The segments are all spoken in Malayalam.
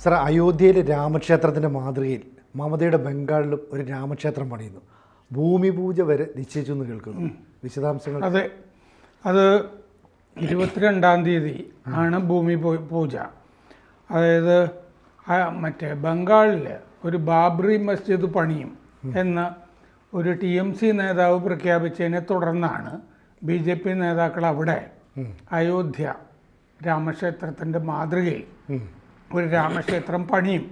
സാർ, അയോധ്യയിലെ രാമക്ഷേത്രത്തിൻ്റെ മാതൃകയിൽ മമതയുടെ ബംഗാളിലും ഒരു രാമക്ഷേത്രം പണിയുന്നു. ഭൂമി പൂജ വരെ നിശ്ചയിച്ചു എന്ന് കേൾക്കുന്നു. വിശദാംശങ്ങൾ? അതെ, അത് 22-ാം തീയതി ആണ് ഭൂമി പൂജ. അതായത് മറ്റേ ബംഗാളിൽ ഒരു ബാബ്രി മസ്ജിദ് പണിയും എന്ന് ഒരു TMC നേതാവ് പ്രഖ്യാപിച്ചതിനെ തുടർന്നാണ് BJP നേതാക്കൾ അവിടെ അയോധ്യ രാമക്ഷേത്രത്തിൻ്റെ മാതൃകയിൽ ഒരു രാമക്ഷേത്രം പണിയും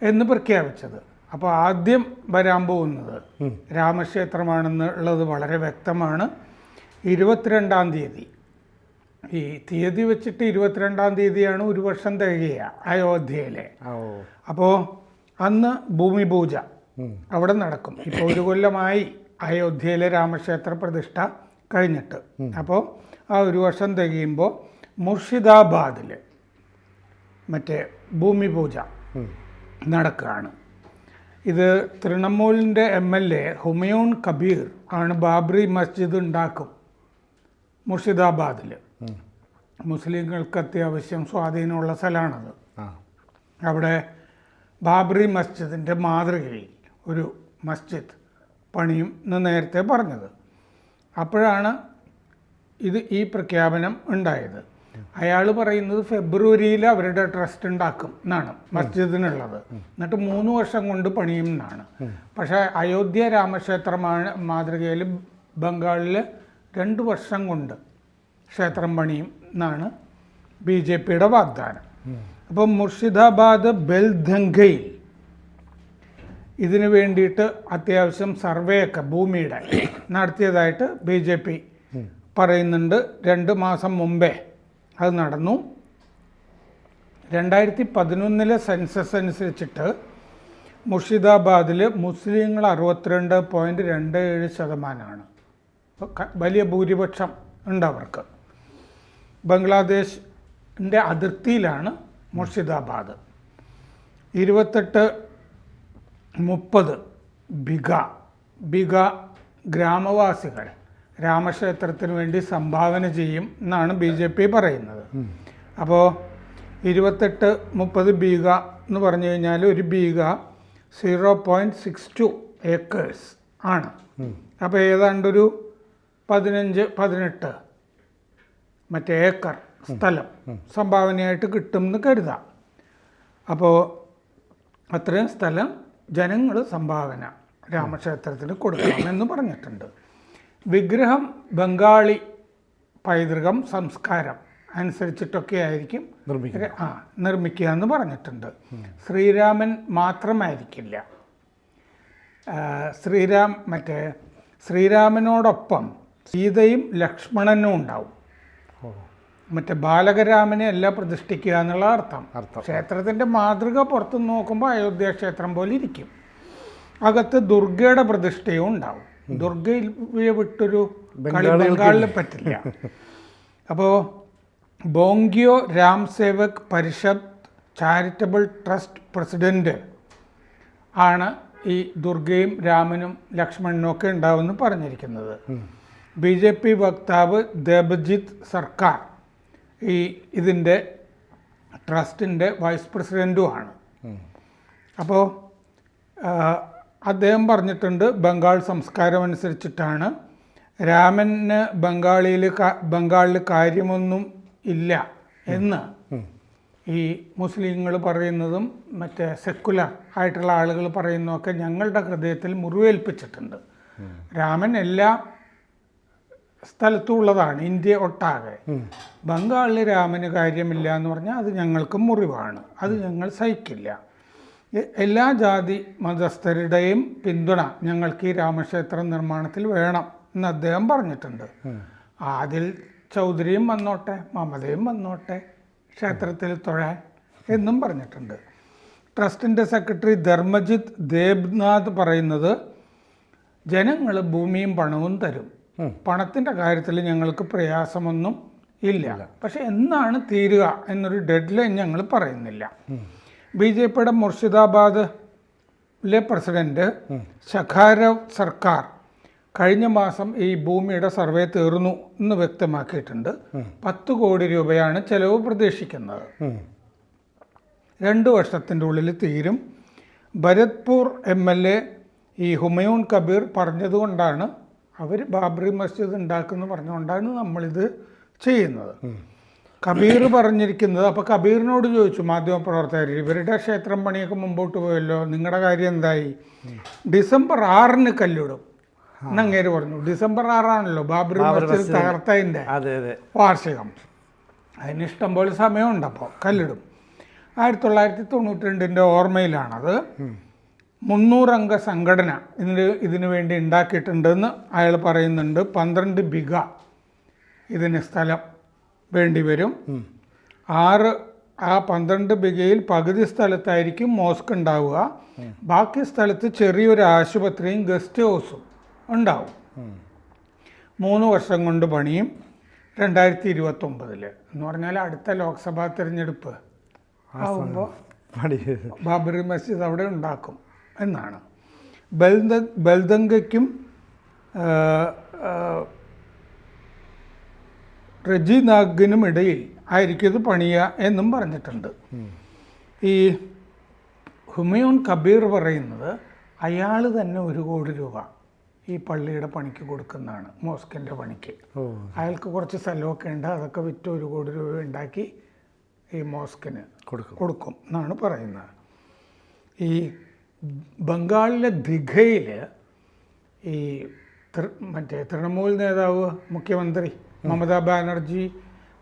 എന്ന് പ്രഖ്യാപിച്ചത്. അപ്പോൾ ആദ്യം വരാൻ പോകുന്നത് രാമക്ഷേത്രമാണെന്നുള്ളത് വളരെ വ്യക്തമാണ്. 22-ാം തീയതി, ഈ തീയതി വെച്ചിട്ട് 22-ാം തീയതിയാണ് ഒരു വർഷം തികയുക അയോധ്യയിലെ. അപ്പോൾ അന്ന് ഭൂമി പൂജ അവിടെ നടക്കും. ഇപ്പോൾ ഒരു കൊല്ലമായി അയോധ്യയിലെ രാമക്ഷേത്ര പ്രതിഷ്ഠ കഴിഞ്ഞിട്ട്. അപ്പോൾ ആ ഒരു വർഷം തികയുമ്പോൾ മുർഷിദാബാദിൽ മറ്റേ ഭൂമി പൂജ നടക്കുകയാണ്. ഇത് തൃണമൂലിൻ്റെ MLA ഹുമയൂൺ കബീർ ആണ് ബാബ്രി മസ്ജിദ് ഉണ്ടാക്കും മുർഷിദാബാദിൽ. മുസ്ലിങ്ങൾക്ക് അത്യാവശ്യം സ്വാധീനമുള്ള സ്ഥലമാണത്. അവിടെ ബാബ്രി മസ്ജിദിൻ്റെ മാതൃകയിൽ ഒരു മസ്ജിദ് പണിയും എന്ന് നേരത്തെ പറഞ്ഞത്. അപ്പോഴാണ് ഈ പ്രഖ്യാപനം ഉണ്ടായത്. അയാൾ പറയുന്നത് ഫെബ്രുവരിയിൽ അവരുടെ ട്രസ്റ്റ് ഉണ്ടാക്കും എന്നാണ് മസ്ജിദിനുള്ളത്. എന്നിട്ട് 3 വർഷം കൊണ്ട് പണിയും എന്നാണ്. പക്ഷേ അയോധ്യ രാമക്ഷേത്രമാണ് മാതൃകയിൽ ബംഗാളിൽ 2 വർഷം കൊണ്ട് ക്ഷേത്രം പണിയും എന്നാണ് BJPയുടെ വാഗ്ദാനം. അപ്പോൾ മുർഷിദാബാദ് ബെൽദംഗയിൽ ഇതിനു വേണ്ടിയിട്ട് അത്യാവശ്യം സർവേയൊക്കെ ഭൂമിയുടെ നടത്തിയതായിട്ട് BJP പറയുന്നുണ്ട്. 2 മാസം മുമ്പേ അത് നടന്നു. 2011 സെൻസസ് അനുസരിച്ചിട്ട് മുർഷിദാബാദിൽ മുസ്ലിങ്ങൾ 62.27%. വലിയ ഭൂരിപക്ഷം ഉണ്ട് അവർക്ക്. ബംഗ്ലാദേശിൻ്റെ അതിർത്തിയിലാണ് മുർഷിദാബാദ്. 28-30 ബിഗ ഗ്രാമവാസികൾ രാമക്ഷേത്രത്തിന് വേണ്ടി സംഭാവന ചെയ്യും എന്നാണ് BJP പറയുന്നത്. അപ്പോൾ 28-30 ബീഗ എന്ന് പറഞ്ഞു കഴിഞ്ഞാൽ ഒരു ബീഗ 0.62 ഏക്കേഴ്സ് ആണ്. അപ്പോൾ ഏതാണ്ടൊരു 15-18 മറ്റേ ഏക്കർ സ്ഥലം സംഭാവനയായിട്ട് കിട്ടും എന്ന് കരുതാം. അപ്പോൾ അത്രയും സ്ഥലം ജനങ്ങൾ സംഭാവന രാമക്ഷേത്രത്തിന് കൊടുക്കണമെന്ന് പറഞ്ഞിട്ടുണ്ട്. വിഗ്രഹം ബംഗാളി പൈതൃകം സംസ്കാരം അനുസരിച്ചിട്ടൊക്കെ ആയിരിക്കും നിർമ്മിക്കുക എന്ന് പറഞ്ഞിട്ടുണ്ട്. ശ്രീരാമൻ മാത്രമായിരിക്കില്ല. ശ്രീരാമനോടൊപ്പം സീതയും ലക്ഷ്മണനും ഉണ്ടാവും. മറ്റേ ബാലകരാമനെ അല്ല പ്രതിഷ്ഠിക്കുക എന്നുള്ള അർത്ഥം. ക്ഷേത്രത്തിൻ്റെ മാതൃക പുറത്തു നോക്കുമ്പോൾ അയോധ്യ ക്ഷേത്രം പോലെ ഇരിക്കും. അകത്ത് ദുർഗയുടെ പ്രതിഷ്ഠയും ഉണ്ടാവും. ദുർഗയെ വിട്ടൊരു കളി ബംഗാളിൽ പറ്റില്ല. അപ്പോൾ ബോങ്കിയോ രാം സേവക് പരിഷത്ത് ചാരിറ്റബിൾ ട്രസ്റ്റ് പ്രസിഡൻറ്റ് ആണ് ഈ ദുർഗയും രാമനും ലക്ഷ്മണനും ഒക്കെ ഉണ്ടാവുമെന്ന് പറഞ്ഞിരിക്കുന്നത്. BJP വക്താവ് ദേബജിത്ത് സർക്കാർ ഇതിൻ്റെ ട്രസ്റ്റിൻ്റെ വൈസ് പ്രസിഡൻറ്റുമാണ്. അപ്പോൾ അദ്ദേഹം പറഞ്ഞിട്ടുണ്ട് ബംഗാൾ സംസ്കാരം അനുസരിച്ചിട്ടാണ് രാമന് ബംഗാളിൽ കാര്യമൊന്നും ഇല്ല എന്ന് ഈ മുസ്ലിങ്ങൾ പറയുന്നതും മറ്റേ സെക്കുലർ ആയിട്ടുള്ള ആളുകൾ പറയുന്നതൊക്കെ ഞങ്ങളുടെ ഹൃദയത്തിൽ മുറിവേൽപ്പിച്ചിട്ടുണ്ട്. രാമൻ എല്ലാ സ്ഥലത്തും ഉള്ളതാണ്, ഇന്ത്യ ഒട്ടാകെ. ബംഗാളിൽ രാമന് കാര്യമില്ല എന്ന് പറഞ്ഞാൽ അത് ഞങ്ങൾക്കും മുറിവാണ്, അത് ഞങ്ങൾ സഹിക്കില്ല. എല്ലാ ജാതി മതസ്ഥരുടെയും പിന്തുണ ഞങ്ങൾക്ക് ഈ രാമക്ഷേത്ര നിർമ്മാണത്തിൽ വേണം എന്ന് അദ്ദേഹം പറഞ്ഞിട്ടുണ്ട്. ആദിൽ ചൗധരിയും വന്നോട്ടെ, മമതയും വന്നോട്ടെ ക്ഷേത്രത്തിൽ തൊഴാൻ എന്നും പറഞ്ഞിട്ടുണ്ട്. ട്രസ്റ്റിൻ്റെ സെക്രട്ടറി ധർമ്മജിത്ത് ദേബ്നാഥ് പറയുന്നത് ജനങ്ങൾ ഭൂമിയും പണവും തരും, പണത്തിൻ്റെ കാര്യത്തിൽ ഞങ്ങൾക്ക് പ്രയാസമൊന്നും ഇല്ല, പക്ഷെ എന്നാണ് തീരുക എന്നൊരു ഡെഡ് ലൈൻ ഞങ്ങൾ പറയുന്നില്ല. BJPയുടെ മുർഷിദാബാദിലെ പ്രസിഡന്റ് ശഖാരവ് സർക്കാർ കഴിഞ്ഞ മാസം ഈ ഭൂമിയുടെ സർവേ തീർന്നു എന്ന് വ്യക്തമാക്കിയിട്ടുണ്ട്. 10 കോടി രൂപയാണ് ചെലവ് പ്രതീക്ഷിക്കുന്നത്. 2 വർഷത്തിൻ്റെ ഉള്ളിൽ തീരും. ഭരത്പൂർ MLA ഈ ഹുമയൂൺ കബീർ പറഞ്ഞതുകൊണ്ടാണ് അവർ ബാബറി മസ്ജിദ് ഉണ്ടാക്കുമെന്ന് പറഞ്ഞുകൊണ്ടാണ് നമ്മളിത് ചെയ്യുന്നത്. കബീർ പറഞ്ഞിരിക്കുന്നത്, അപ്പോൾ കബീറിനോട് ചോദിച്ചു മാധ്യമപ്രവർത്തകർ, ഇവരുടെ ക്ഷേത്രം പണിയൊക്കെ മുമ്പോട്ട് പോയല്ലോ, നിങ്ങളുടെ കാര്യം എന്തായി? ഡിസംബർ 6 കല്ലിടും എന്നങ്ങേര് പറഞ്ഞു. ഡിസംബർ 6 ബാബറി മസ്ജിദ് തകർത്തതിൻ്റെ വാർഷികം. അതിന് ഇഷ്ടം പോലെ സമയമുണ്ട്. അപ്പോൾ കല്ലിടും. 1992 ഓർമ്മയിലാണത്. 300 അംഗ സംഘടന ഇതിനു വേണ്ടി ഉണ്ടാക്കിയിട്ടുണ്ടെന്ന് അയാൾ പറയുന്നുണ്ട്. 12 ബിഘ ഇതിന് സ്ഥലം വേണ്ടി വരും. 12 ബിഘയിൽ പകുതി സ്ഥലത്തായിരിക്കും മോസ്ക് ഉണ്ടാവുക. ബാക്കി സ്ഥലത്ത് ചെറിയൊരു ആശുപത്രിയും ഗസ്റ്റ് ഹൗസും ഉണ്ടാവും. 3 വർഷം കൊണ്ട് പണിയും. 2029 എന്ന് പറഞ്ഞാൽ അടുത്ത ലോക്സഭാ തിരഞ്ഞെടുപ്പ് ആവുമ്പോൾ ബാബറി മസ്ജിദ് അവിടെ ഉണ്ടാക്കും എന്നാണ്. ബൽദംഗയ്ക്കും റജിനാഗിനും ഇടയിൽ ആയിരിക്കും ഇത് പണിയുക എന്നും പറഞ്ഞിട്ടുണ്ട്. ഈ ഹുമയൂൺ കബീർ പറയുന്നത് അയാൾ തന്നെ 1 കോടി രൂപ ഈ പള്ളിയുടെ പണിക്ക് കൊടുക്കുന്നതാണ്, മോസ്കിൻ്റെ പണിക്ക്. അയാൾക്ക് കുറച്ച് സ്ഥലമൊക്കെ ഉണ്ട്, അതൊക്കെ വിറ്റ് 1 കോടി രൂപ ഉണ്ടാക്കി ഈ മോസ്കിന് കൊടുക്കും എന്നാണ് പറയുന്നത്. ഈ ബംഗാളിലെ ദിഘയിൽ ഈ മറ്റേ തൃണമൂൽ നേതാവ് മുഖ്യമന്ത്രി മമതാ ബാനർജി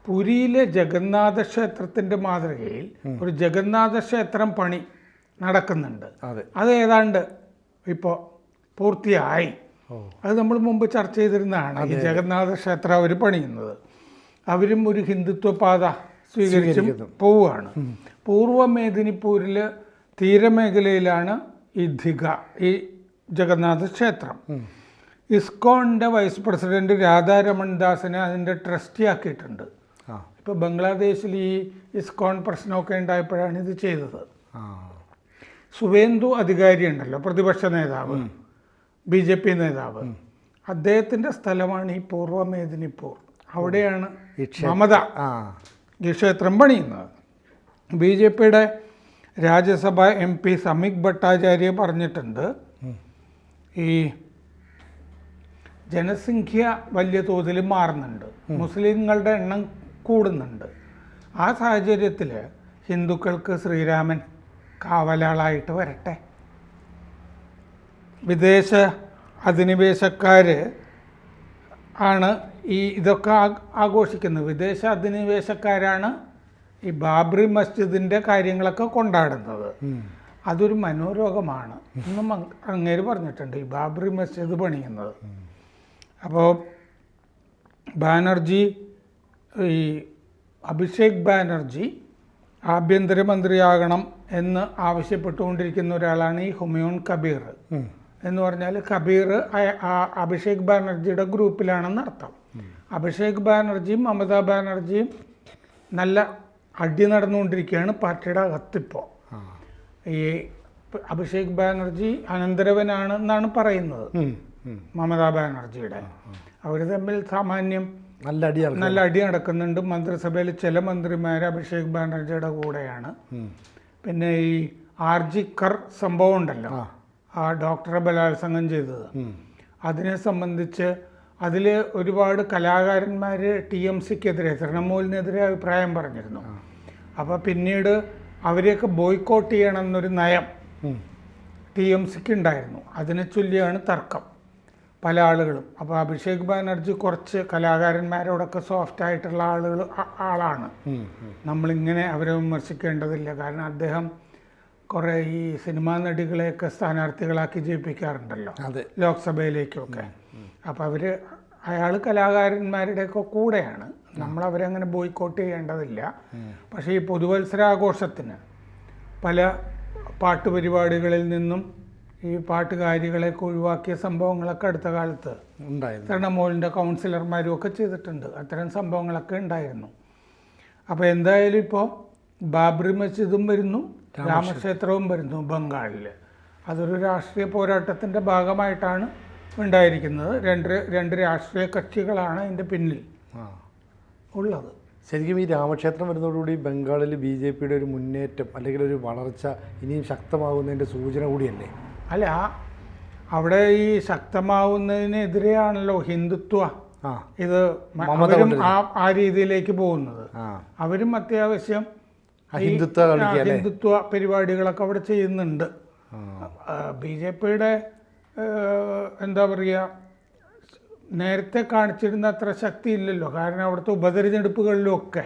പുരിയിലെ ജഗന്നാഥ ക്ഷേത്രത്തിൻ്റെ മാതൃകയിൽ ഒരു ജഗന്നാഥ ക്ഷേത്രം പണി നടക്കുന്നുണ്ട്. അത് ഏതാണ്ട് ഇപ്പോൾ പൂർത്തിയായി. അത് നമ്മൾ മുമ്പ് ചർച്ച ചെയ്തിരുന്നതാണ്. ഈ ജഗന്നാഥ ക്ഷേത്രം അവർ പണിയുന്നത്. അവരും ഒരു ഹിന്ദുത്വ പാത സ്വീകരിച്ചും പോവുകയാണ്. പൂർവ്വ മേദിനിപ്പൂരിൽ തീരമേഖലയിലാണ് ഈ ദിഘ, ഈ ജഗന്നാഥ ക്ഷേത്രം. ഇസ്കോണിൻ്റെ വൈസ് പ്രസിഡന്റ് രാധാരമൺ ദാസിനെ അതിൻ്റെ ട്രസ്റ്റി ആക്കിയിട്ടുണ്ട്. ഇപ്പോൾ ബംഗ്ലാദേശിൽ ഈ ഇസ്കോൺ പ്രശ്നമൊക്കെ ഉണ്ടായപ്പോഴാണ് ഇത് ചെയ്തത്. സുവേന്ദു അധികാരി ഉണ്ടല്ലോ, പ്രതിപക്ഷ നേതാവ്, BJP നേതാവ്, അദ്ദേഹത്തിൻ്റെ സ്ഥലമാണ് ഈ പൂർവ്വ മേദിനിപ്പൂർ. അവിടെയാണ് മമത ഈ ക്ഷേത്രം പണിയുന്നത്. BJPയുടെ രാജ്യസഭ MP സമീക് ഭട്ടാചാര്യ പറഞ്ഞിട്ടുണ്ട്, ഈ ജനസംഖ്യ വലിയ തോതിൽ മാറുന്നുണ്ട്, മുസ്ലിങ്ങളുടെ എണ്ണം കൂടുന്നുണ്ട്. ആ സാഹചര്യത്തിൽ ഹിന്ദുക്കൾക്ക് ശ്രീരാമൻ കാവലാളായിട്ട് വരട്ടെ. വിദേശ അധിനിവേശക്കാർ ആണ് ഇതൊക്കെ ആഘോഷിക്കുന്നത്. വിദേശ അധിനിവേശക്കാരാണ് ഈ ബാബറി മസ്ജിദിൻ്റെ കാര്യങ്ങളൊക്കെ കൊണ്ടാടുന്നത്. അതൊരു മനോരോഗമാണ് എന്നും അങ്ങേര് പറഞ്ഞിട്ടുണ്ട്, ഈ ബാബറി മസ്ജിദ് പണിയുന്നത്. അപ്പോൾ ബാനർജി, ഈ അഭിഷേക് ബാനർജി ആഭ്യന്തരമന്ത്രിയാകണം എന്ന് ആവശ്യപ്പെട്ടുകൊണ്ടിരിക്കുന്ന ഒരാളാണ് ഈ ഹുമയൂൺ കബീർ. എന്ന് പറഞ്ഞാൽ കബീർ അഭിഷേക് ബാനർജിയുടെ ഗ്രൂപ്പിലാണെന്ന് അർത്ഥം. അഭിഷേക് ബാനർജിയും മമതാ ബാനർജിയും നല്ല അടി നടന്നുകൊണ്ടിരിക്കുകയാണ് പാർട്ടിയുടെ അകത്തിപ്പോൾ. ഈ അഭിഷേക് ബാനർജി അനന്തരവനാണെന്നാണ് പറയുന്നത് മമതാ ബാനർജിയുടെ. അവർ തമ്മിൽ സാമാന്യം നല്ല അടി നടക്കുന്നുണ്ട്. മന്ത്രിസഭയിൽ ചില മന്ത്രിമാർ അഭിഷേക് ബാനർജിയുടെ കൂടെയാണ്. പിന്നെ ഈ RG കർ സംഭവം ഉണ്ടല്ലോ, ആ ഡോക്ടറെ ബലാത്സംഗം ചെയ്തത്, അതിനെ സംബന്ധിച്ച് അതിൽ ഒരുപാട് കലാകാരന്മാർ TMCക്കെതിരെ, തൃണമൂലിനെതിരെ അഭിപ്രായം പറഞ്ഞിരുന്നു. അപ്പോൾ പിന്നീട് അവരെയൊക്കെ ബോയ്ക്കോട്ട് ചെയ്യണമെന്നൊരു നയം TMCക്ക് ഉണ്ടായിരുന്നു. അതിനെ ചൊല്ലിയാണ് തർക്കം പല ആളുകളും. അപ്പോൾ അഭിഷേക് ബാനർജി കുറച്ച് കലാകാരന്മാരോടൊക്കെ സോഫ്റ്റ് ആയിട്ടുള്ള ആളാണ്. നമ്മളിങ്ങനെ അവരെ വിമർശിക്കേണ്ടതില്ല. കാരണം അദ്ദേഹം കുറേ ഈ സിനിമാ നടികളെയൊക്കെ സ്ഥാനാർത്ഥികളാക്കി ജയിപ്പിക്കാറുണ്ടല്ലോ ലോക്സഭയിലേക്കൊക്കെ. അപ്പോൾ അയാൾ കലാകാരന്മാരുടെയൊക്കെ കൂടെയാണ്. നമ്മളവരങ്ങനെ ബോയ്ക്കോട്ട് ചെയ്യേണ്ടതില്ല. പക്ഷേ ഈ പുതുവത്സരാഘോഷത്തിന് പല പാട്ടുപരിപാടികളിൽ നിന്നും ഈ പാട്ടുകാരികളെയൊക്കെ ഒഴിവാക്കിയ സംഭവങ്ങളൊക്കെ അടുത്ത കാലത്ത് തൃണമൂലിൻ്റെ കൗൺസിലർമാരും ഒക്കെ ചെയ്തിട്ടുണ്ട്. അത്തരം സംഭവങ്ങളൊക്കെ ഉണ്ടായിരുന്നു. അപ്പോൾ എന്തായാലും ഇപ്പോൾ ബാബറി മസ്ജിദും വരുന്നു, രാമക്ഷേത്രവും വരുന്നു ബംഗാളിൽ. അതൊരു രാഷ്ട്രീയ പോരാട്ടത്തിൻ്റെ ഭാഗമായിട്ടാണ് ഉണ്ടായിരിക്കുന്നത്. രണ്ട് രാഷ്ട്രീയ കക്ഷികളാണ് ഇതിൻ്റെ പിന്നിൽ ഉള്ളത്. ശരിക്കും ഈ രാമക്ഷേത്രം വരുന്നതോടുകൂടി ബംഗാളിൽ BJPയുടെ ഒരു മുന്നേറ്റം അല്ലെങ്കിൽ ഒരു വളർച്ച ഇനിയും ശക്തമാകുന്നതിൻ്റെ സൂചന കൂടിയല്ലേ? അല്ല, അവിടെ ഈ ശക്തമാവുന്നതിനെതിരെയാണല്ലോ ഹിന്ദുത്വ ഇത് അവരും ആ രീതിയിലേക്ക് പോകുന്നത്. അവരും അത്യാവശ്യം ഹിന്ദുത്വ പരിപാടികളൊക്കെ അവിടെ ചെയ്യുന്നുണ്ട്. BJPയുടെ എന്താ പറയുക, നേരത്തെ കാണിച്ചിരുന്ന അത്ര ശക്തി ഇല്ലല്ലോ. കാരണം അവിടുത്തെ ഉപതെരഞ്ഞെടുപ്പുകളിലുമൊക്കെ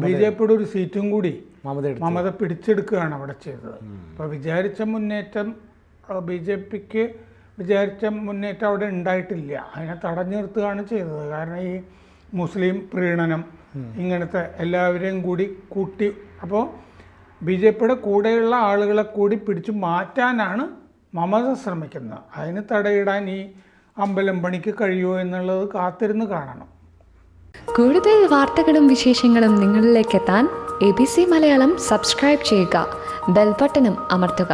BJPയുടെ ഒരു സീറ്റും കൂടി മമത പിടിച്ചെടുക്കുകയാണ് അവിടെ ചെയ്തത്. അപ്പോൾ വിചാരിച്ച മുന്നേറ്റം BJPക്ക് വിചാരിച്ച മുന്നേറ്റം അവിടെ ഉണ്ടായിട്ടില്ല. അതിനെ തടഞ്ഞു നിർത്തുകയാണ് ചെയ്തത്. കാരണം ഈ മുസ്ലിം പ്രീണനം ഇങ്ങനത്തെ എല്ലാവരെയും കൂടി കൂട്ടി, അപ്പോൾ BJPയുടെ കൂടെയുള്ള ആളുകളെ കൂടി പിടിച്ചു മാറ്റാനാണ് മമത ശ്രമിക്കുന്നത്. അതിന് തടയിടാൻ ഈ അമ്പലം പണിക്ക് കഴിയുമോ എന്നുള്ളത് കാത്തിരുന്ന് കാണണം. കൂടുതൽ വാർത്തകളും വിശേഷങ്ങളും നിങ്ങളിലേക്ക് എത്താൻ ABC മലയാളം സബ്സ്ക്രൈബ് ചെയ്യുക, ബെൽ ബട്ടണും അമർത്തുക.